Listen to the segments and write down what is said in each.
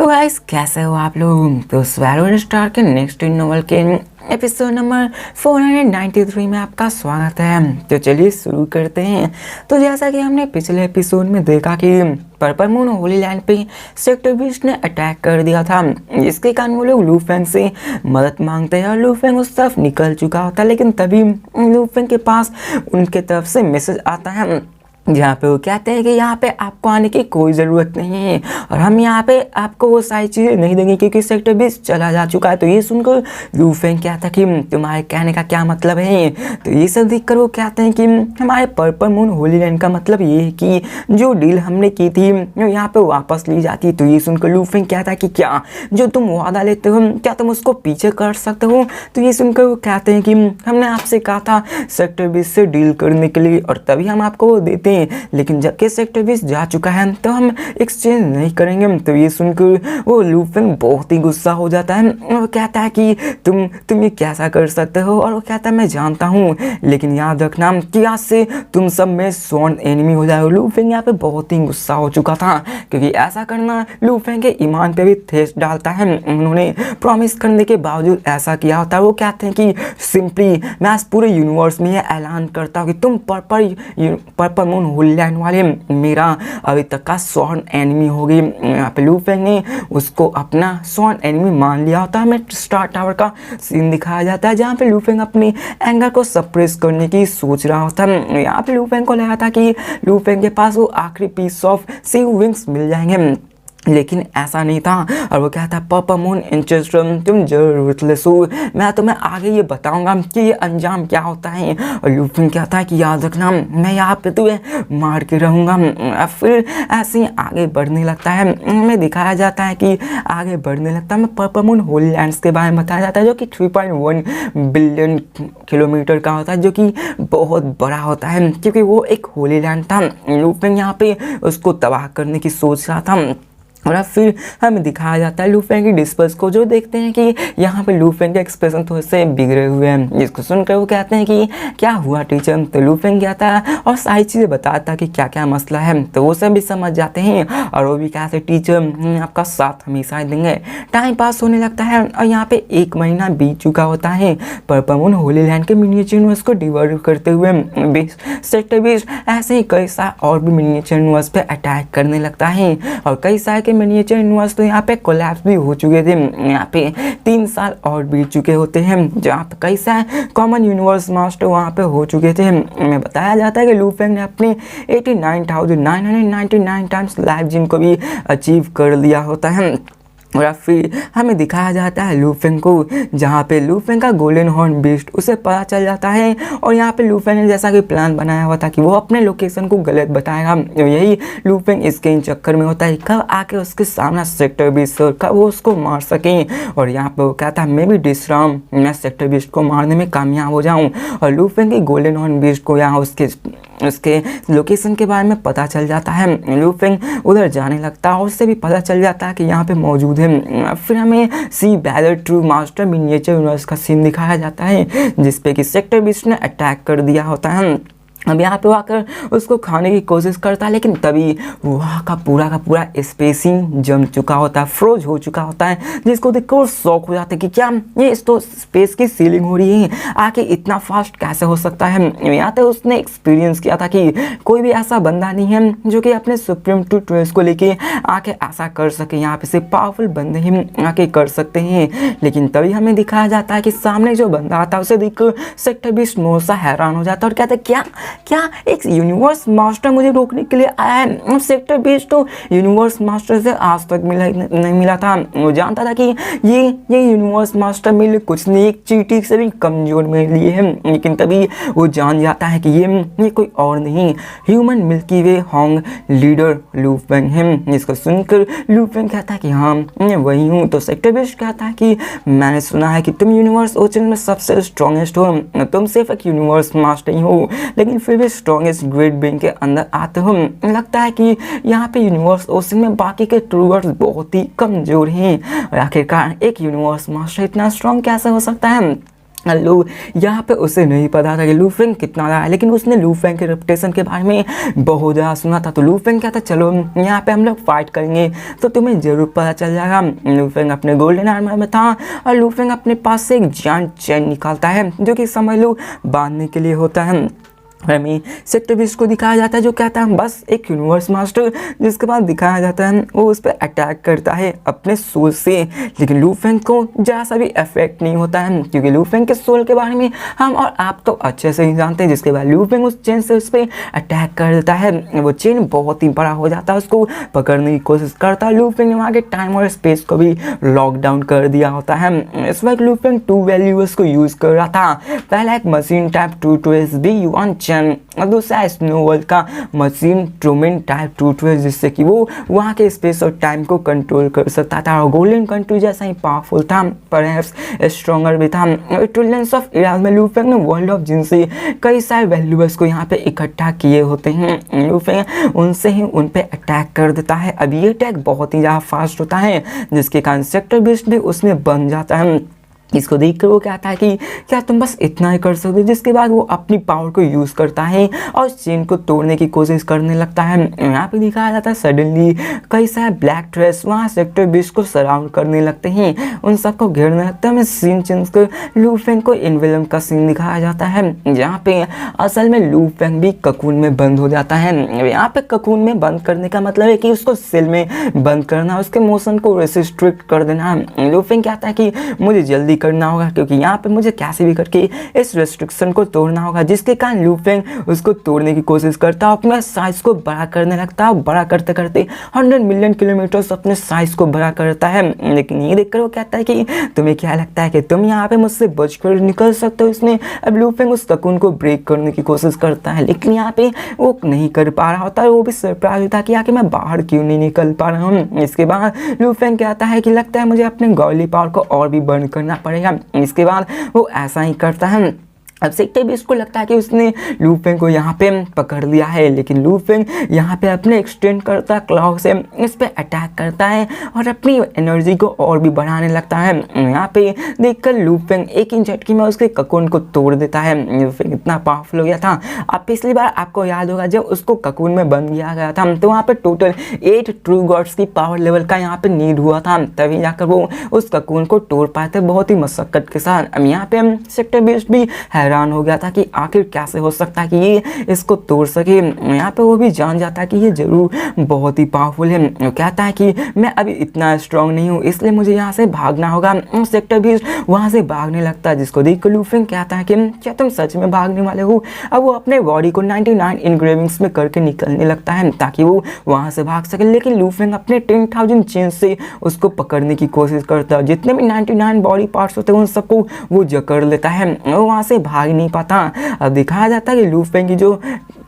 तो गाइस कैसे हो आप लोग। तो स्वैरो स्टार के नेक्स्ट नॉवल के एपिसोड नंबर 493 में आपका स्वागत है। तो चलिए शुरू करते हैं। तो जैसा कि हमने पिछले एपिसोड में देखा कि पर्पल मून होली लैंड पे सेक्टर 20 ने अटैक कर दिया था, जिसके कारण वो लोग लू फेंग से मदद मांगते हैं और लू फेंग उस तरफ निकल चुका होता है। लेकिन तभी लू फेंग के पास उनके तरफ से मैसेज आता है जहाँ पे वो कहते हैं कि यहाँ पे आपको आने की कोई ज़रूरत नहीं है और हम यहाँ पे आपको वो सारी चीज़ें नहीं देंगे क्योंकि सेक्टर 20 चला जा चुका है। तो ये सुनकर लू फेंग कहता है कि तुम्हारे कहने का क्या मतलब है। तो ये सब देखकर वो कहते हैं कि हमारे पर्पल मून होली लैंड का मतलब ये है कि जो डील हमने की थी वो यहाँ पे वापस ली जाती है। तो ये सुनकर लू फेंग कहता है कि क्या जो तुम वादा लेते हो क्या तुम उसको पीछे कर सकते हो। तो ये सुनकर वो कहते हैं कि हमने आपसे कहा था सेक्टर 20 से डील करने के लिए और तभी हम आपको वो देते, लेकिन जबकि सेक्टर 20 जा चुका है तो हम एक्सचेंज नहीं करेंगे। तो ये सुनकर वो लू फेंग बहुत ही गुस्सा हो जाता है। वो कहता है कि तुम ये कैसा कर सकते हो। और वो कहता है मैं जानता हूँ, लेकिन याद रखना कि आज से तुम सब में स्वॉर्न एनिमी हो जाओ। लू फेंग यहाँ पे बहुत ही गुस्सा हो चुका था क्योंकि ऐसा करना लू फेंग के ईमान पे भी ठेस डालता है। उन्होंने प्रॉमिस करने के बावजूद ऐसा किया होता है। वो कहते हैं कि सिंपली मैं इस पूरे यूनिवर्स में ये ऐलान करता हूँ कि तुम पर्पल मून होली लैंड वाले मेरा अभी तक का स्वॉर्न एनिमी होगी। यहाँ पे लू फेंग ने उसको अपना स्वॉर्न एनिमी मान लिया होता है। हमें स्टार टावर का सीन दिखाया जाता है जहाँ पे लू फेंग अपनी एंगर को सप्रेस करने की सोच रहा होता है। यहाँ पे लू फेंग को लगा था कि लू फेंग के पास वो आखिरी पीस ऑफ सी विंग्स मिल जाएंगे, लेकिन ऐसा नहीं था। और वो कहता है पर्पल मून इंचेस्ट्रम तुम जरूरतलेस हो, मैं तुम्हें आगे ये बताऊंगा कि ये अंजाम क्या होता है। और लू फेंग कहता है कि याद रखना मैं यहाँ पे तुम्हें मार के रहूँगा। फिर ऐसे ही आगे बढ़ने लगता है। हमें दिखाया जाता है कि आगे बढ़ने लगता है। पर्पल मून होली लैंड्स के बारे में बताया जाता है जो कि 3.1 बिलियन किलोमीटर का होता है, जो कि बहुत बड़ा होता है क्योंकि वो एक होली लैंड था। लू फेंग यहाँ पे उसको तबाह करने की सोच रहा था। और अब फिर हमें दिखाया जाता है लू फेंग की डिस्पर्स को, जो देखते हैं कि यहाँ पे लू फेंग के एक्सप्रेशन थोड़े से बिगड़े हुए हैं। जिसको सुनकर वो कहते हैं कि क्या हुआ टीचर। तो लू फेंग कहता है और सारी चीज़ें बताता कि क्या क्या मसला है। तो वो सब भी समझ जाते हैं और वो भी कहते हैं टीचर आपका साथ हमेशा ही देंगे। टाइम पास होने लगता है और यहाँ पे 1 महीना बीत चुका होता है। पर्पल मून होली लैंड के मिनिएचर यूनिवर्स को डिवर्ट करते हुए सेक्टर 20 ऐसे ही कई सारे और भी मिनिएचर यूनिवर्स पे अटैक करने लगता है और कई सारे मिनिएचर यूनिवर्स तो यहाँ पे कोलैप्स भी हो चुके थे। यहाँ पे 3 साल और बीत चुके होते हैं जहाँ पे कई सारे कॉमन यूनिवर्स मास्टर वहाँ पे हो चुके थे। हमें बताया जाता है कि लू फेंग ने अपने 89,999 टाइम्स लाइफ जिन को भी अचीव कर लिया होता है। और फिर हमें दिखाया जाता है लू फेंग को, जहाँ पे लू फेंग का गोल्डन हॉर्न बीस्ट उसे पता चल जाता है। और यहाँ पे लू फेंग ने जैसा कि प्लान बनाया हुआ था कि वो अपने लोकेशन को गलत बताएगा, यही लू फेंग इसके इन चक्कर में होता है कब आके उसके सामने सेक्टर 20 कब वो उसको मार सकें। और यहाँ पे वो कहता है मैं भी डिसराम मैं सेक्टर 20 को मारने में कामयाब हो जाऊँ। और लू फेंग की गोल्डन हॉर्न बीस्ट को यहाँ उसके लोकेशन के बारे में पता चल जाता है। लू फेंग उधर जाने लगता है और उससे भी पता चल जाता है कि यहाँ पे मौजूद है। फिर हमें सी बैलर ट्रू मास्टर मिनिएचर यूनिवर्स का सीन दिखाया जाता है जिसपे कि सेक्टर 20 ने अटैक कर दिया होता है। अब यहाँ पे आकर उसको खाने की कोशिश करता है, लेकिन तभी वहाँ का पूरा स्पेस ही जम चुका होता है, फ्रोज हो चुका होता है। जिसको देखकर वो शॉक हो जाता है कि क्या ये तो स्पेस की सीलिंग हो रही है, आके इतना फास्ट कैसे हो सकता है। यहाँ तक उसने एक्सपीरियंस किया था कि कोई भी ऐसा बंदा नहीं है जो कि अपने सुप्रीम टू ट्वेल्स को लेके आके ऐसा कर सके। यहाँ पे सिर्फ पावरफुल बंदे ही आके कर सकते हैं। लेकिन तभी हमें दिखाया जाता है कि सामने जो बंदा आता है उसे देखकर सेक्टर 20 सा हैरान हो जाता है और कहता है क्या एक यूनिवर्स मास्टर मुझे रोकने के लिए आया है। सेक्टर 20 तो यूनिवर्स मास्टर से आज तक नहीं मिला था। वो जानता था कि ये यूनिवर्स मास्टर मेरे लिए कुछ नहीं, एक चींटी से भी कमजोर मेरे लिए है। लेकिन तभी वो जान जाता है कि ये कोई और नहीं ह्यूमन मिल्की वे होंग लीडर लू फेंग है। जिसको सुनकर लू फेंग कहता है कि हाँ मैं वही हूँ। तो सेक्टर 20 कहता है कि मैंने सुना है कि तुम यूनिवर्स ओशन में सबसे स्ट्रॉन्गेस्ट हो, तुम सिर्फ एक यूनिवर्स मास्टर ही हो लेकिन फिर भी स्ट्रॉन्गेस्ट ग्रेट बीइंग के अंदर आते हो। लगता है कि यहाँ पे यूनिवर्स ओशन में बाकी के ट्रूवर्स बहुत ही कमजोर हैं और आखिरकार एक यूनिवर्स मास्टर इतना स्ट्रॉन्ग कैसे हो सकता है। लोग यहाँ पे उसे नहीं पता था कि लू फेंग कितना रहा है, लेकिन उसने लू फेंग के रेपुटेशन के बारे में बहुत ज़्यादा सुना था। तो लू फेंग कहता चलो यहाँ पे हम लोग फाइट करेंगे तो तुम्हें ज़रूर पता चल जाएगा। लू फेंग अपने गोल्डन आर्मर में था और लू फेंग अपने पास से एक जायंट चेन निकालता है जो कि समझ लो बांधने के लिए होता है। हमें सेक्टर 20 को दिखाया जाता है जो कहता है बस एक यूनिवर्स मास्टर, जिसके बाद दिखाया जाता है वो उस पर अटैक करता है अपने सोल से, लेकिन लू फेंग को जरा सा भी इफेक्ट नहीं होता है क्योंकि लू फेंग के सोल के बारे में हम और आप तो अच्छे से ही जानते हैं। जिसके बाद लू फेंग उस चेन से उस पर अटैक कर देता है, वो चेन बहुत ही बड़ा हो जाता है, उसको पकड़ने की कोशिश करता है। लू फेंग ने वहाँ के टाइम और स्पेस को भी लॉकडाउन कर दिया होता है। इस वक्त लू फेंग 2 वैल्यूज को यूज़ कर रहा था, पहला एक मशीन टाइप 212 और दूसरा स्नो वर्ल्ड का मशीन ट्रूमैन टाइप 212, जिससे कि वो वहाँ के स्पेस और टाइम को कंट्रोल कर सकता था। और गोल्डन कंट्री जैसा ही पावरफुल था, परहैप्स स्ट्रॉन्गर भी था। ट्रिलियंस ऑफ इयर्स में लू फेंग ने वर्ल्ड ऑफ जिन से कई सारे वैल्यूबर्स को यहाँ पे इकट्ठा किए होते हैं। लू फेंग उनसे ही उन पे अटैक कर देता है। अब ये अटैक बहुत ही ज़्यादा फास्ट होता है जिसके कारण सेक्टर 20 भी उसमें बन जाता है। इसको देखकर वो कहता है कि क्या तुम बस इतना ही कर सकते हो, जिसके बाद वो अपनी पावर को यूज़ करता है और चेन को तोड़ने की कोशिश करने लगता है। यहाँ पे दिखाया जाता है सडनली कई सारे ब्लैक ड्रेस वहाँ सेक्टर 20 को सराउंड करने लगते हैं, उन सबको घेरने लगता है। सीन चेंज कर लू फेंग को इनवेलम का सीन दिखाया जाता है जहाँ पे असल में लू फेंग भी ककून में बंद हो जाता है। यहाँ पे ककून में बंद करने का मतलब है कि उसको सेल में बंद करना, उसके मोशन को रिस्ट्रिक्ट कर देना। लू फेंग कहता है कि मुझे जल्दी करना होगा क्योंकि यहाँ पे मुझे कैसे भी करके इस रेस्ट्रिक्शन को तोड़ना होगा, जिसके कारण लू फेंग उसको तोड़ने की कोशिश करता है, अपने साइज को बड़ा करने लगता है। बड़ा करते करते 100 मिलियन किलोमीटर अपने साइज को बड़ा करता है। लेकिन ये देखकर वो कहता है कि तुम्हें क्या लगता है कि तुम यहाँ पे मुझसे बचकर निकल सकते हो। इसने अब लू फेंग उस ककून को ब्रेक करने की कोशिश करता है, लेकिन यहाँ पे वो नहीं कर पा रहा होता है। वो भी सरप्राइज होता है कि आखिर मैं बाहर क्यों नहीं निकल पा रहा हूँ। इसके बाद लू फेंग कहता है कि लगता है मुझे अपने गॉली पावर को और भी बर्न करना पड़ेगा। इसके बाद वो ऐसा ही करता है। अब सेक्टर 20 को लगता है कि उसने लू फेंग को यहाँ पे पकड़ लिया है, लेकिन लू फेंग यहाँ पे अपने एक्सटेंड करता क्लॉक से इस पे अटैक करता है और अपनी एनर्जी को और भी बढ़ाने लगता है। यहाँ पे देखकर लू फेंग एक ही झटके में उसके ककून को तोड़ देता है। लू फेंग इतना पावरफुल हो गया था। अब पिछली बार आपको याद होगा जब उसको ककून में बंद किया गया था तो वहाँ पे टोटल 8 ट्रू गॉड्स की पावर लेवल का यहाँ पे नीड हुआ था, तभी जाकर वो उस ककून को तोड़ पाए थे बहुत ही मशक्कत के साथ। अब यहाँ पे हम सेक्टर 20 भी हैरान हो गया था कि आखिर कैसे हो सकता है कि ये इसको तोड़ सके। यहाँ पे वो भी जान जाता है कि ये जरूर बहुत ही पावरफुल है। वो कहता है कि मैं अभी इतना स्ट्रांग नहीं हूँ, इसलिए मुझे यहाँ से भागना होगा। सेक्टर 20 वहाँ से भागने लगता है, जिसको देख कर लू फेंग कहता है कि क्या तुम सच में भागने वाले हो। अब वो अपने बॉडी को 99 इनग्रेविंग्स में करके निकलने लगता है ताकि वो वहाँ से भाग सके, लेकिन लू फेंग अपने 10,000 चेन से उसको पकड़ने की कोशिश करता है। जितने भी 99 बॉडी पार्ट्स होते हैं उन सबको वो जकड़ लेता है, वो वहाँ से भाग नहीं पाता। अब दिखाया जाता है कि लू फेंग की जो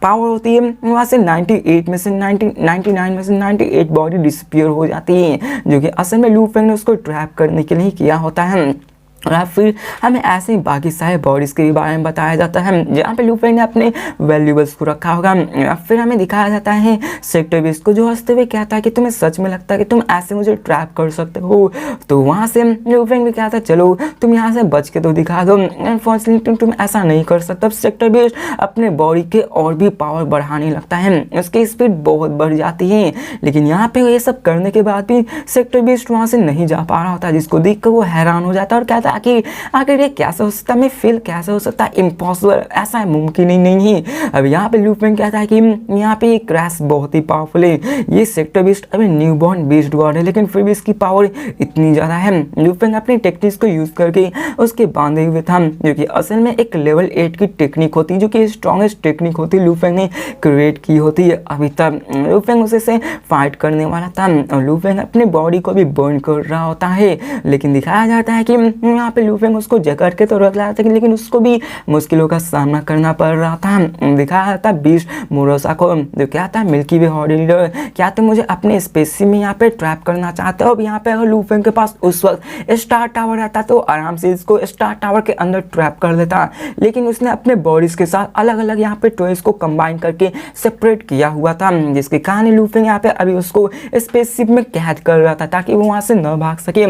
पावर होती है वहाँ से 98 में से 99 में से 98 बॉडी डिसअपीयर हो जाती है, जो कि असल में लू फेंग ने उसको ट्रैप करने के लिए किया होता है। और फिर हमें ऐसे ही बाकी सारे बॉडीज़ के बारे में बताया जाता है जहाँ पे लू फेंग ने अपने वैल्यूबल्स को रखा होगा। फिर हमें दिखाया जाता है सेक्टर 20 को जो हंसते हुए कहता है कि तुम्हें सच में लगता है कि तुम ऐसे मुझे ट्रैप कर सकते हो। तो वहाँ से लू फेंग भी कहता है चलो तुम यहाँ से बच के तो दिखा दो, अनफॉर्चुनेटली तुम ऐसा नहीं कर सकते। सेक्टर 20 अपने बॉडी के और भी पावर बढ़ाने लगता है, उसकी स्पीड बहुत बढ़ जाती है, लेकिन यहाँ पे ये सब करने के बाद भी सेक्टर 20 वहाँ से नहीं जा पा रहा होता, जिसको देख कर वो हैरान हो जाता है और कहता है आखिर ये कैसे हो सकता है, मैं फील कैसे हो सकता है, इम्पॉसिबल, ऐसा मुमकिन ही नहीं है। अब यहाँ पे लू फेंग कहता है कि यहाँ पे ये क्रैश बहुत ही पावरफुल है, ये सेक्टर 20 अभी न्यू बॉर्न बेस्ड गॉड है, लेकिन फिर भी इसकी पावर इतनी ज़्यादा है। लू फेंग अपनी टेक्निक्स को यूज़ करके उसके बांधे हुए था, जो कि असल में एक लेवल 8 की टेक्निक होती है, जो कि स्ट्रॉन्गेस्ट टेक्निक होती है, लू फेंग ने क्रिएट की होती है। अभी तक लू फेंग उसे से फाइट करने वाला था और लू फेंग अपने बॉडी को भी बर्न कर रहा होता है, लेकिन दिखाया जाता है कि यहाँ पे लू फेंग उसको जकड़ के तो रख रहा था, लेकिन उसको भी मुश्किलों का सामना करना पड़ रहा था। दिखाया था बीस्ट मोरोसा को, जो क्या था मिल्की वे हॉट लीडर, क्या तुम मुझे अपने स्पेसशिप में यहाँ पे ट्रैप करना चाहते हो। अब यहाँ पे अगर लू फेंग के पास उस वक्त स्टार टावर रहता तो आराम से इसको स्टार टावर के अंदर ट्रैप कर देता, लेकिन उसने अपने बॉडीज के साथ अलग अलग यहाँ पे टॉयज को कंबाइन करके सेपरेट किया हुआ था, जिसके कारण लू फेंग यहाँ पे अभी उसको स्पेसशिप में कैद कर रहा था ताकि वो वहाँ से न भाग सके।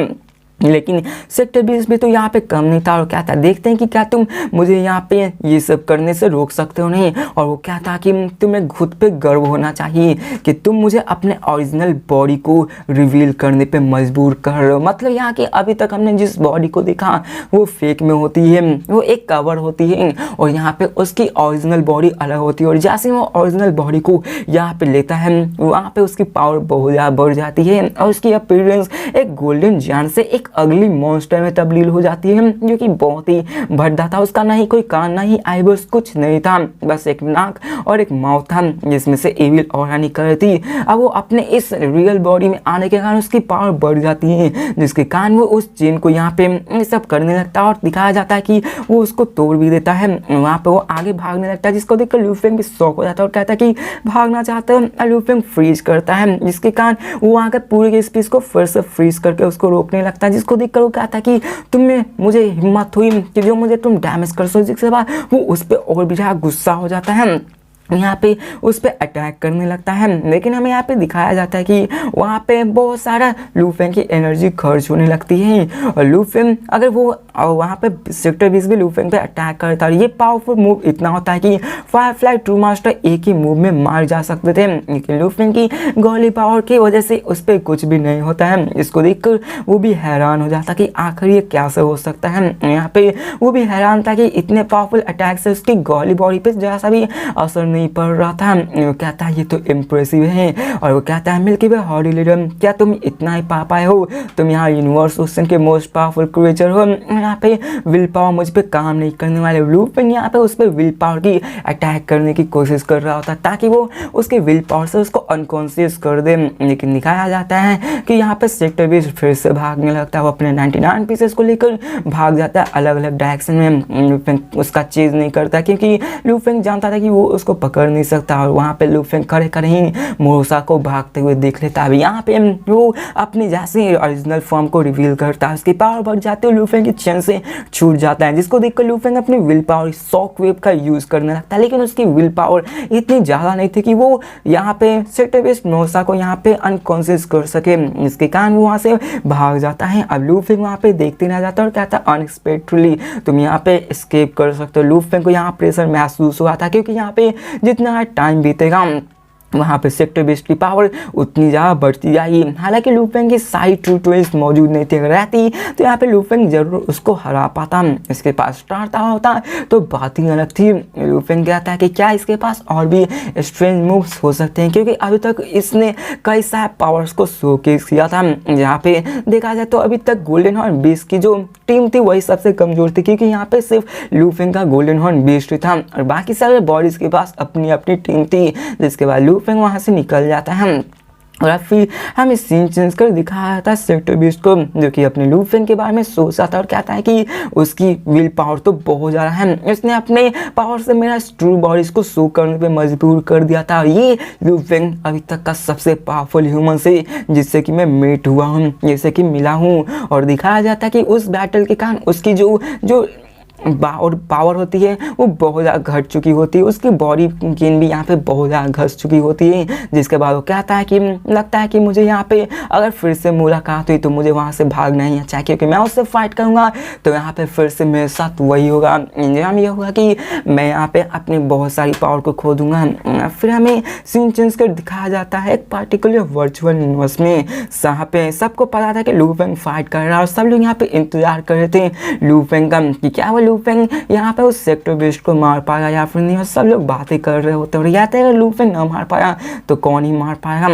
लेकिन सेक्टर 20 भी तो यहाँ पे कम नहीं था और क्या था, देखते हैं कि क्या तुम मुझे यहाँ पे ये सब करने से रोक सकते हो नहीं। और वो क्या था कि तुम्हें खुद पे गर्व होना चाहिए कि तुम मुझे अपने ओरिजिनल बॉडी को रिवील करने पे मजबूर कर रहे हो। मतलब यहाँ कि अभी तक हमने जिस बॉडी को देखा वो फेक में होती है, वो एक कवर होती है और यहाँ पे उसकी ओरिजिनल बॉडी अलग होती है। और जैसे वो ओरिजिनल बॉडी को यहाँ पे लेता है वहाँ पे उसकी पावर बहुत ज़्यादा बढ़ जाती है और उसकी अपीयरेंस एक गोल्डन जायंट से एक अगली मॉन्स्टर में तब्दील हो जाती है, जो कि बहुत ही भद्दा था। उसका ना ही कोई कान ना ही आईब्रोज कुछ नहीं था, बस एक नाक और एक माउथ था जिसमें से एविल ऑरा निकल रही थी। अब वो अपने इस रियल बॉडी में आने के कारण उसकी पावर बढ़ जाती है, जिसके कारण वो उस चेन को यहाँ पे सब करने लगता है और दिखाया जाता है कि वो उसको तोड़ भी देता है। वहाँ पे वो आगे भागने लगता है, जिसको देखकर लू फेंग भी शॉक हो जाता है और कहता है कि भागना चाहता है। लू फेंग फ्रीज करता है, जिसके कारण वो आकर पूरे के स्पेस को फिर से फ्रीज करके उसको रोकने लगता है, जिसको देखकर वो कहता है कि तुमने मुझे हिम्मत हुई कि जो मुझे तुम डैमेज कर सको। जिसके बाद वो उस पर और भी ज़्यादा गुस्सा हो जाता है, यहाँ पे उस पर अटैक करने लगता है। लेकिन हमें यहाँ पे दिखाया जाता है कि वहाँ पे बहुत सारा लू फेंग की एनर्जी खर्च होने लगती है और लू फेंग अगर वो वहाँ पे सेक्टर 20 भी लू फेंग पे अटैक करता है। ये पावरफुल मूव इतना होता है कि फायरफ्लाई ट्रू मास्टर एक ही मूव में मार जा सकते थे, लेकिन लू फेंग की गोली पावर की वजह से उस पर कुछ भी नहीं होता है। इसको देखकर वो भी हैरान हो जाता कि आखिर ये कैसे हो सकता है। यहाँ पे वो भी हैरान था कि इतने पावरफुल अटैक से उसकी गोली बॉडी पे जैसा भी असर नहीं पड़ रहा था। वो कहता है ये तो इम्प्रेसिव है और वो कहता है मिल्की वे हॉडी लीडर, क्या तुम इतना ही पा पाए हो? तुम यहाँ यूनिवर्स ओशन के मोस्ट पावरफुल क्रिएचर हो। यहाँ पे विल पावर मुझ पे काम नहीं करने वाले। लू फेंग यहाँ पे उस पर विल पावर की अटैक करने की कोशिश कर रहा होता ताकि वो उसके विल पावर से उसको अनकॉन्शियस कर दे। लेकिन दिखाया जाता है कि यहाँ पे सेक्टर 20 फिर से भागने लगता है। वो अपने 99 पीसेस को लेकर भाग जाता है अलग अलग डायरेक्शन में। लू फेंग उसका चेज नहीं करता क्योंकि लू फेंग जानता था कि वो उसको पकड़ नहीं सकता और वहाँ पे लू फेंग खड़े खड़े ही मोरोसा को भागते हुए देख लेता है। यहाँ पे वो अपनी जैसे ओरिजिनल फॉर्म को रिवील करता है, उसकी पावर बढ़ जाती है, लू फेंग की चेन से छूट जाता है, जिसको देखकर लू फेंग अपनी विल पावर शॉक वेव का यूज करने लगता है। लेकिन उसकी विल पावर इतनी ज़्यादा नहीं थी कि वो यहाँ पे सेक्टर 20 मोरोसा को यहाँ पे अनकॉन्शियस कर सके, इसके कारण वो वहाँ से भाग जाता है। अब लू फेंग वहाँ पे देखते रह जाता है और कहता है अनएक्सपेक्टेडली तुम यहाँ पे एस्केप कर सकते हो। लू फेंग को यहाँ प्रेशर महसूस हुआ था क्योंकि यहाँ पे जितना टाइम बीतेगा वहाँ पे सेक्टर 20 की पावर उतनी ज़्यादा बढ़ती जाएगी। हालांकि लू फेंग की सारी ट्रू ट्विस्ट मौजूद नहीं थी, अगर रहती तो यहाँ पे लू फेंग जरूर उसको हरा पाता। इसके पास स्टार टावर होता तो बात ही अलग थी। लू फेंग कहता है कि क्या इसके पास और भी स्ट्रेंज मूव्स हो सकते हैं, क्योंकि अभी तक इसने कई सारे पावर्स को शोकेस किया था। यहाँ पे देखा जाए तो अभी तक गोल्डन हॉर्न बीस्ट की जो टीम थी वही सबसे कमजोर थी, क्योंकि यहाँ पे सिर्फ लू फेंग का गोल्डन हॉर्न बीस्ट था और बाकी सारे बॉडीज के पास अपनी अपनी टीम थी। जिसके बाद लू फेंग वहाँ से निकल जाता है और फिर हमें सीन चेंज कर दिखाया था सेक्टर 20 को, जो कि अपने लू फेंग के बारे में सोचा था और कहता है कि उसकी विल पावर तो बहुत ज़्यादा है, इसने अपने पावर से मेरा ट्रू बॉडीज को शो करने पे मजबूर कर दिया था। ये लू फेंग अभी तक का सबसे पावरफुल ह्यूमन से जिससे कि मैं मेट हुआ हूँ, जैसे कि मिला हूँ। और दिखाया जाता है कि उस बैटल के कारण उसकी जो पावर होती है वो बहुत ज़्यादा घट चुकी होती है, उसकी बॉडी गेन भी यहाँ पे बहुत ज़्यादा घट चुकी होती है। जिसके बाद वो कहता है कि लगता है कि मुझे यहाँ पे अगर फिर से मुलाकात हुई तो मुझे वहाँ से भागना ही अच्छा है, क्योंकि मैं उससे फाइट करूँगा तो यहाँ पे फिर से मेरे साथ वही होगा। इंजाम ये होगा कि मैं यहाँ पे अपनी बहुत सारी पावर को खो दूंगा। फिर हमें सीन चेंज कर दिखाया जाता है एक पार्टिकुलर वर्चुअल यूनिवर्स में, जहाँ पे सबको पता था कि लू फेंग फाइट कर रहा है और सब लोग यहाँ पे इंतजार कर रहे थे लू फेंग का कि क्या वो लू फेंग यहाँ पे उस सेक्टर 20 को मार पाया या फिर नहीं। और सब लोग बातें कर रहे होते और कहते हैं अगर लू फेंग ना मार पाया तो कौन ही मार पाएगा।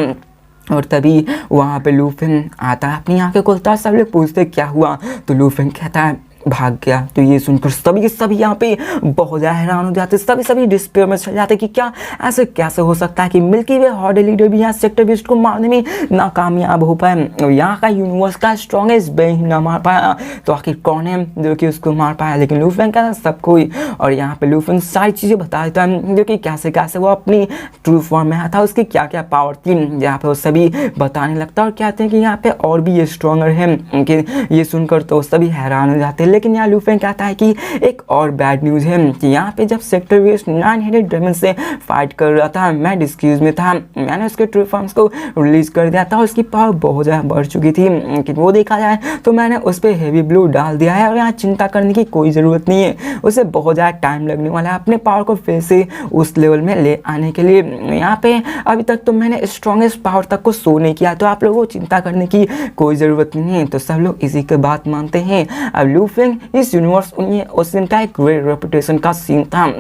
और तभी वहाँ पे लू फेंग आता है, अपनी आंखें खोलता है, सब लोग पूछते क्या हुआ तो लू फेंग कहता है भाग गया। तो ये सुनकर सभी यहाँ पे बहुत ज़्यादा हैरान हो जाते, सभी डिस्पेयर में चल जाते कि क्या ऐसे कैसे हो सकता है कि मिल्की वे हॉडी लीडर भी यहाँ सेक्टर 20 को मारने में नाकामयाब हो पाए और यहाँ का यूनिवर्स का स्ट्रॉन्गेस्ट बेंग ना मार पाया। तो आखिर कौन है जो कि उसको मार पाया? लेकिन लू फेंग का सब कोई। और यहाँ पे लू फेंग सारी चीज़ें बता देता है जो कि कैसे कैसे वो अपनी ट्रू फॉर्म में आया था, उसकी क्या क्या पावर थी। यहाँ पे वो सभी बताने लगता है और कहते हैं कि यहाँ पे और भी ये स्ट्रॉन्गर है। ये सुनकर तो सभी हैरान हो जाते हैं। लेकिन यहाँ लूफेंग कहता है कि एक और बैड न्यूज़ है कि यहाँ पे जब सेक्टर बेस 900 ड्रेगन से फाइट कर रहा था, मैं डिस्क्यूज में था, मैंने उसके ट्रू फॉर्म्स को रिलीज कर दिया था, उसकी पावर बहुत ज़्यादा बढ़ चुकी थी, लेकिन वो देखा जाए तो मैंने उस पर हेवी ब्लू डाल दिया है और यहाँ चिंता करने की कोई ज़रूरत नहीं है, उसे बहुत ज़्यादा टाइम लगने वाला है अपने पावर को फिर से उस लेवल में ले आने के लिए। यहाँ पे अभी तक तो मैंने स्ट्रॉन्गेस्ट पावर तक को शो नहीं किया, तो आप लोगों को चिंता करने की कोई ज़रूरत नहीं है। तो सब लोग इसी की बात मानते हैं। अब लूफेंग इस यूनिवर्स उस दिन का एक ग्रेट रेपुटेशन का सीन था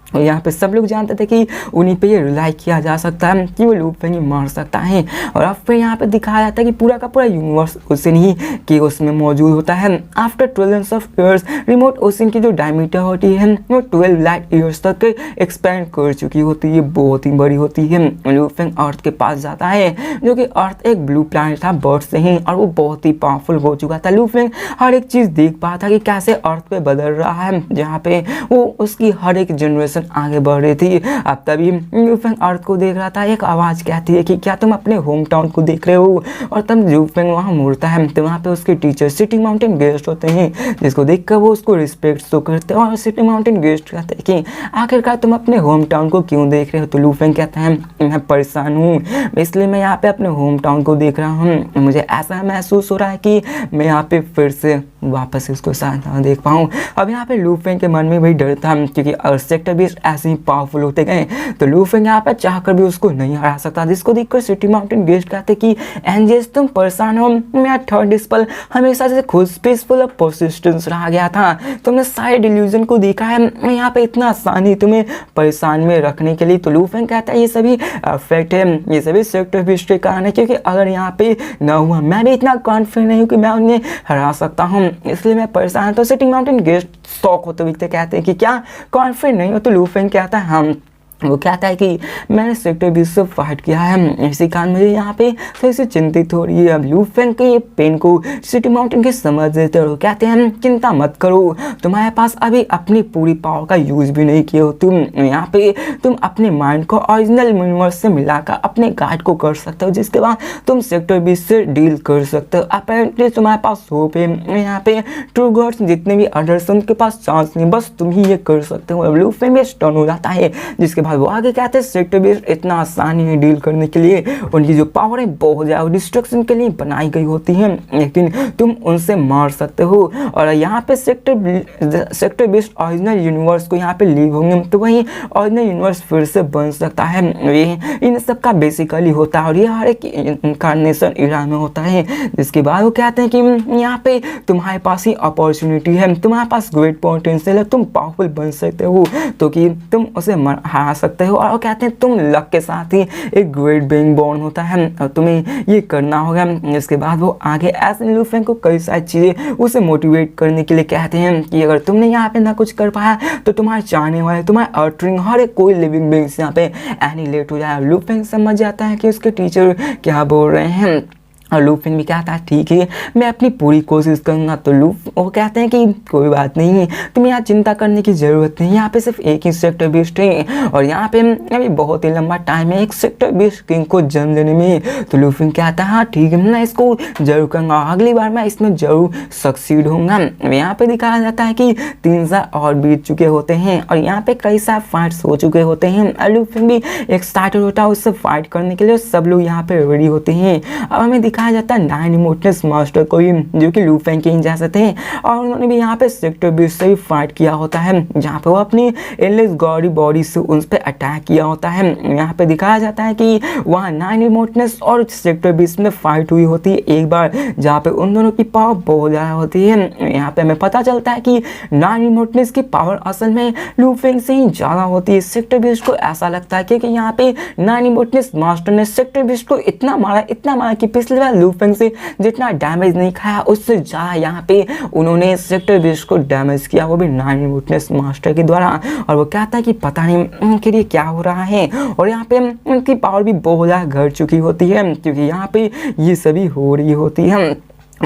और यहाँ पे सब लोग जानते थे कि उन्हीं पे ये रिलाई किया जा सकता है कि वो लूफेंग मार सकता है। और अब फिर यहाँ पे दिखाया जाता है कि पूरा का पूरा यूनिवर्स ओशन ही कि उसमें मौजूद होता है। After trillions of years remote ocean की जो डायमीटर होती है वो 12 लाइट ईयर्स तक एक्सपेंड कर चुकी होती है, बहुत ही बड़ी होती है। लूफेंग अर्थ के पास जाता है जो कि अर्थ एक ब्लू प्लैनेट था बर्थ से ही और वो बहुत ही पावरफुल हो चुका था। लूफेंग हर एक चीज़ देख पा था कि कैसे अर्थ पे बदल रहा है, जहाँ पे वो उसकी हर एक जनरेशन आगे बढ़ रही थी। अब तभी लूफेंग अर्थ को देख रहा था, एक आवाज़ कहती है कि क्या तुम अपने होम टाउन को देख रहे हो। और तब लूफेंग वहाँ मुड़ता है तो वहाँ पे उसके टीचर सिटी माउंटेन गेस्ट होते हैं, जिसको देखकर वो उसको रिस्पेक्ट शो करते हैं। और सिटी माउंटेन गेस्ट कहते हैं कि आखिरकार तुम अपने होम टाउन को क्यों देख रहे हो। तो लूफेंग कहता है मैं परेशान हूँ, इसलिए मैं यहाँ पे अपने होम टाउन को देख रहा हूँ, मुझे ऐसा महसूस हो रहा है कि मैं यहाँ पे फिर से वापस इसको शायद ना देख पाऊँ। अब यहाँ पे लूफेंग के मन में भी डर था क्योंकि सेक्टर बेस ऐसे ही पावरफुल होते गए तो लूफेंग यहाँ पे चाहकर भी उसको नहीं हरा सकता, जिसको देखकर सिटी माउंटेन गेस्ट कहते कि एंजेस तुम परेशान हो, मेरा थर्ड डिस्पल हमेशा से खुद पीसफुल और परसिस्टेंस रहा गया था, तुमने सारे डिल्यूजन को देखा है, मैं यहाँ पे इतना आसानी तुम्हें परेशान में रखने के लिए। तो लूफेंग कहता है ये सभी फैक्ट है, ये सभी सेक्टर बेस के कारण है, क्योंकि अगर यहाँ पे ना हुआ मैं भी इतना कॉन्फिडेंट नहीं हूँ कि मैं उन्हें हरा सकता हूँ, इसलिए मैं परेशान हूँ। तो सिटी माउंटेन गेस्ट शॉक होते हुए कहते हैं कि क्या कॉन्फिडेंट नहीं हो। तो लूफेंग कहता है हम, वो कहता है कि मैंने सेक्टर 20 से फाइट किया है, इसी कारण मुझे यहाँ पे थोड़ी सी चिंतित हो रही है। अब लूफेंग के ये पेन को सिटी माउंटेन के समझ देते हो, कहते हैं चिंता मत करो, तुम्हारे पास अभी अपनी पूरी पावर का यूज भी नहीं किया हो, तुम यहाँ पे तुम अपने माइंड को ओरिजिनल यूनिवर्स से मिलाकर अपने गाइड को कर सकते हो, जिसके बाद तुम सेक्टर 20 से डील कर सकते हो। अपेरेंटली तुम्हारे पास होप है, यहाँ पे ट्रू गॉड्स जितने भी अदर्स उनके पास चांस नहीं, बस तुम ही ये कर सकते हो। अब लूफेंग भी स्टन हो जाता है, जिसके बाद वो आगे कहते हैं सेक्टर बेस इतना आसान है डील करने के लिए, उनकी जो पावर है बहुत ज़्यादा डिस्ट्रक्शन के लिए बनाई गई होती है, लेकिन तुम उनसे मार सकते हो। और यहाँ पे सेक्टर बेस ओरिजिनल यूनिवर्स को यहाँ पे लीव होंगे तो वही ओरिजिनल यूनिवर्स फिर से बन सकता है। ये इन सब का बेसिकली होता है और ये हर एक इनकार्नेशन इरा में होता है। जिसके बाद वो कहते हैं कि यहाँ पे तुम्हारे पास ही अपॉर्चुनिटी है, तुम्हारे पास ग्रेट पोटेंशियल है, तुम पावरफुल बन सकते हो, तो कि तुम उसे हरा सकते हो। और वो कहते हैं तुम लक के साथ ही एक ग्रेट बीइंग बॉर्न होता है और तुम्हें ये करना होगा। इसके बाद वो आगे ऐसे लूफेंग को कई सारी चीज़ें उसे मोटिवेट करने के लिए कहते हैं कि अगर तुमने यहाँ पे ना कुछ कर पाया तो तुम्हारे चाहने वाले, तुम्हारे अर्टरिंग हर एक कोई लिविंग बीइंग्स यहाँ पे एनिहिलेट हो जाए। लूफेंग समझ जाता है कि उसके टीचर क्या बोल रहे हैं और लूफेंग भी कहता है ठीक है मैं अपनी पूरी कोशिश करूँगा। तो वो कहते हैं कि कोई बात नहीं, तुम्हें यहाँ चिंता करने की ज़रूरत नहीं, यहाँ पे सिर्फ एक ही सेक्टर बेस्ड है और यहाँ पे अभी बहुत ही लंबा टाइम है एक सेक्टर बेस्ड किंग को जन्म देने में। तो लूफेंग कहता है हाँ ठीक है मैं इसको जरूर करूँगा, अगली बार मैं इसमें ज़रूर सक्सीड होऊंगा। यहाँ पे दिखाया जाता है कि 3 साल और बीत चुके होते हैं और यहाँ पे कई सारे फाइट्स हो चुके होते हैं और लूफेंग भी एक स्टार्टर होता है उससे फाइट करने के लिए, सब लोग यहाँ पे रेडी होते हैं। अब हमें दिखाया जाता है 9 इमोटलेस मास्टर को जो कि लूफेंग के जैसे थे और उन्होंने भी यहाँ पे सेक्टर 20 से भी फाइट किया होता है, जहाँ पे वो अपनी एंडलेस गॉडी बॉडी से उन पर अटैक किया होता है। यहाँ पे दिखाया जाता है कि वहाँ 9 इमोटलेस और सेक्टर 20 में फाइट हुई होती है एक बार, जहाँ पे उन दोनों की पावर बहुत ज़्यादा होती है। यहाँ पे हमें पता चलता है कि 9 इमोटलेस की पावर असल में लूफेंग से ही ज़्यादा होती है। सेक्टर 20 को ऐसा लगता है क्योंकि यहाँ पे 9 इमोटलेस मास्टर ने सेक्टर 20 को इतना मारा कि पिछले बार लूफेंग से जितना डैमेज नहीं खाया उससे ज़्यादा यहाँ पे उन्होंने सेक्टर 20 को डैमेज किया, वो भी 9 इमोटलेस मास्टर के द्वारा। और वो कहता है कि पता नहीं उनके लिए क्या हो रहा है और यहाँ पे उनकी पावर भी बहुत ज़्यादा घट चुकी होती है क्योंकि यहाँ पे ये सभी हो रही होती है।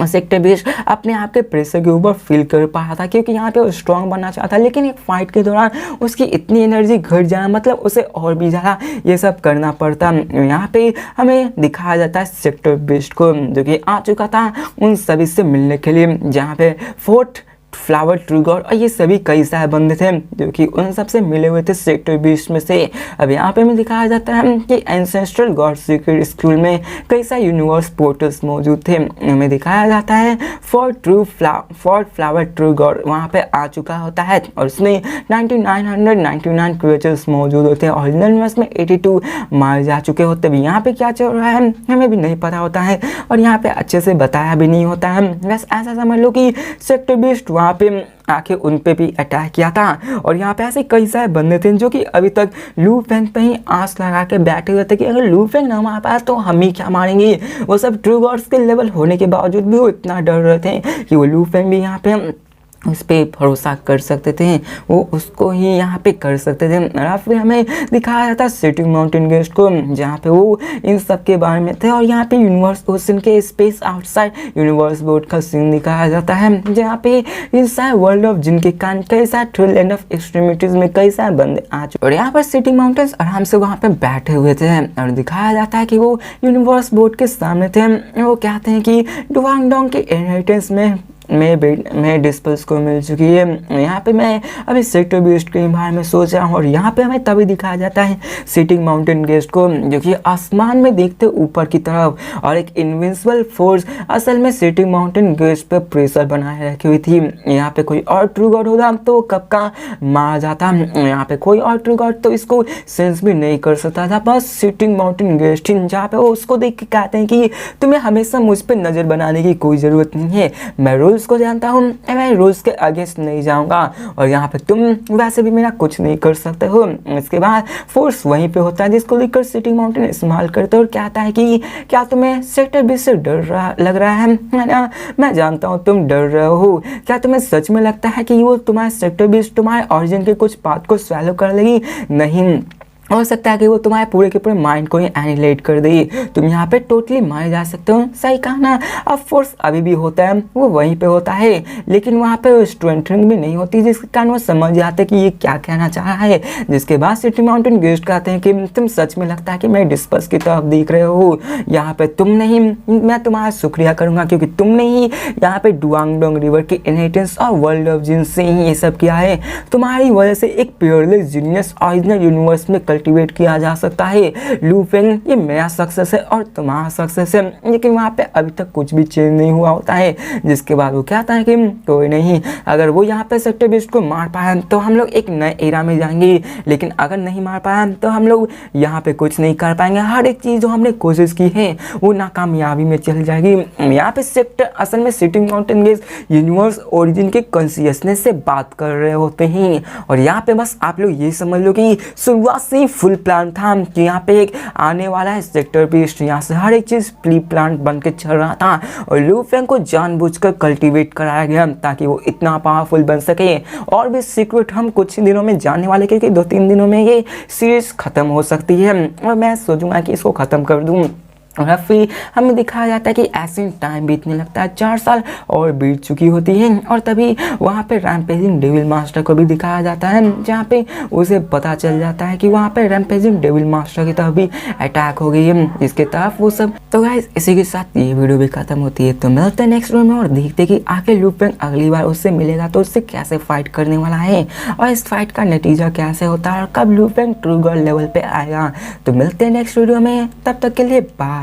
सेक्टर 20 अपने आप के प्रेशर के ऊपर फील कर पा रहा था क्योंकि यहाँ पे वो स्ट्रॉन्ग बनना चाहता, लेकिन एक फाइट के दौरान उसकी इतनी एनर्जी घट जाए, मतलब उसे और भी ज़्यादा ये सब करना पड़ता। यहाँ पे हमें दिखाया जाता है सेक्टर 20 को जो कि आ चुका था उन सभी से मिलने के लिए, जहाँ पे 4th फ्लावर ट्रू गॉड और ये सभी कई सारे बंदे थे जो कि उन सबसे मिले हुए थे सेक्टर 20 में से। अब यहाँ पे हमें दिखाया जाता है कि एंसेस्ट्रल गॉड सीक्रेट स्कूल में कई सारे यूनिवर्स पोर्टल्स मौजूद थे। हमें दिखाया जाता है फॉर फ्लावर ट्रू गॉड वहाँ पे आ चुका होता है और उसमें 9999 क्रिएचर्स मौजूद होते हैं। ओरिजिनल में उसमें 82 मारे जा चुके होते हैं। यहाँ पे क्या चल रहा है हमें भी नहीं पता होता है और यहाँ पे अच्छे से बताया भी नहीं होता है। बस ऐसा समझ लो कि सेक्टर 20 वहाँ पे आके उन पे भी अटैक किया था और यहाँ पे ऐसे कई सारे बंदे थे जो कि अभी तक लू फेंग पे ही आस लगा के बैठे हुए थे कि अगर लू फेंग ना मार पाया तो हम ही क्या मारेंगे। वो सब ट्रू गॉड्स के लेवल होने के बावजूद भी वो इतना डर रहे थे कि वो लू फेंग भी यहाँ पे उस पर भरोसा कर सकते थे, वो उसको ही यहाँ पे कर सकते थे। और फिर हमें दिखाया जाता है सिटिंग माउंटेन गेस्ट को जहाँ पे वो इन सब के बारे में थे और यहाँ पे यूनिवर्स ओशन के स्पेस आउटसाइड यूनिवर्स बोर्ड का सीन दिखाया जाता है जहाँ पे इन सारे वर्ल्ड ऑफ जिनके कारण कई सारे थ्रिल एंड ऑफ एक्सट्रीमिटीज में कई सारे बंदे आ चुके और यहाँ पर सिटिंग माउंटेन्स आराम से वहाँ पे बैठे हुए थे और दिखाया जाता है कि वो यूनिवर्स बोर्ड के सामने थे। वो कहते हैं कि डुवांग डोंग के इनहेरिटेंस में डिस्पल्स को मिल चुकी है। यहाँ पे मैं अभी सेक्टर 20 के बारे में सोच रहा हूँ और यहाँ पे हमें तभी दिखाया जाता है सिटिंग माउंटेन गेस्ट को जो कि आसमान में देखते ऊपर की तरफ और एक इनविंसिबल फोर्स असल में सिटिंग माउंटेन गेस्ट पे प्रेशर बनाए रखी हुई थी। यहाँ पे कोई और ट्रू गॉड होता तो कब का मारा जाता। यहाँ पे कोई और ट्रू गॉड तो इसको सेंस भी नहीं कर सकता था, बस सिटिंग माउंटेन गेस्ट जहाँ पे वो उसको देख के कहते हैं कि तुम्हें हमेशा मुझ पर नज़र बनाने की कोई ज़रूरत नहीं है, मैं रूल्स को जानता हूँ, मैं रूल्स के अगेंस्ट नहीं जाऊँगा और यहाँ पे तुम वैसे भी मेरा कुछ नहीं कर सकते हो। इसके बाद फोर्स वहीं पे होता है जिसको लेकर सिटिंग माउंटेन इस्तेमाल करते और कहता है कि क्या तुम्हें सेक्टर 20 से लग रहा है ना, मैं जानता हूँ तुम डर रहे हो, क्या तुम्हें सच में लगता है कि वो तुम्हारे सेक्टर 20 तुम्हारे ऑरिजिन के कुछ पार्ट को स्वैलो कर लेगी? नहीं, हो सकता है कि वो तुम्हारे पूरे के पूरे माइंड को ही एनिहिलेट कर देगी, तुम यहाँ पे टोटली मारे जा सकते हो। सही कहा ना। अब फोर्स अभी भी होता है, वो वहीं पे होता है लेकिन वहाँ पे स्ट्रेंथनिंग भी नहीं होती जिसके कारण वो समझ जाते कि ये क्या कहना चाह रहा है। जिसके बाद सिटी माउंटेन गेस्ट कहते हैं कि तुम सच में लगता है कि मैं डिस्पर्स की तरफ देख रहे हो, यहाँ पे तुम नहीं, मैं तुम्हारा शुक्रिया करूँगा क्योंकि तुमने ही यहाँ पे डुआंग डोंग रिवर के इनहेरिटेंस और वर्ल्ड ऑफ जिन से ही ये सब किया है। तुम्हारी वजह से एक प्योरली जीनियस ओरिजिनल यूनिवर्स में कल्टीवेट किया जा सकता है। लू फेंग ये मेरा सक्सेस है और तुम्हारा सक्सेस है, लेकिन वहाँ पे अभी तक कुछ भी चेंज नहीं हुआ होता है। जिसके बाद वो कहता है कि कोई नहीं, अगर वो यहाँ पे सेक्टर 20 को मार पाया तो हम लोग एक नए एरा में जाएंगे, लेकिन अगर नहीं मार पाया तो हम लोग यहाँ पे कुछ नहीं कर पाएंगे। हर एक चीज़ जो हमने कोशिश की है वो नाकामयाबी में चल जाएगी। यहाँ पे सेक्टर असल में sitting mountain guest universe origin के कॉन्शियसनेस से बात कर रहे होते हैं और यहाँ पे बस आप लोग ये समझ लो कि शुरुआत से फुल प्लान था कि यहाँ पे एक आने वाला है सेक्टर 20, यहाँ से हर एक चीज़ प्री प्लान बन के चल रहा था और लू फेंग को जानबूझकर कल्टीवेट कराया गया ताकि वो इतना पावरफुल बन सके। और भी सीक्रेट हम कुछ दिनों में जानने वाले क्योंकि 2-3 दिनों में ये सीरीज खत्म हो सकती है और मैं सोचूंगा कि इसको ख़त्म कर दूँ। और फिर हमें दिखाया जाता है कि ऐसे टाइम बीतने लगता है, 4 साल और बीत चुकी होती है और तभी वहाँ पे रैम्पेजिंग डेविल मास्टर को भी दिखाया जाता है जहाँ पे उसे पता चल जाता है कि वहाँ पे रैम्पेजिंग डेविल मास्टर की तरफ भी अटैक हो गई है, जिसके तरफ वो सब। तो गाइस इसी के साथ ये वीडियो भी खत्म होती है। तो मिलते हैं नेक्स्ट वीडियो में और देखते कि आखिर लू फेंग अगली बार उससे मिलेगा तो उससे कैसे फाइट करने वाला है और इस फाइट का नतीजा कैसे होता है और कब लू फेंग ट्रू गॉड लेवल पे आएगा। तो मिलते हैं नेक्स्ट वीडियो में, तब तक के लिए बाय।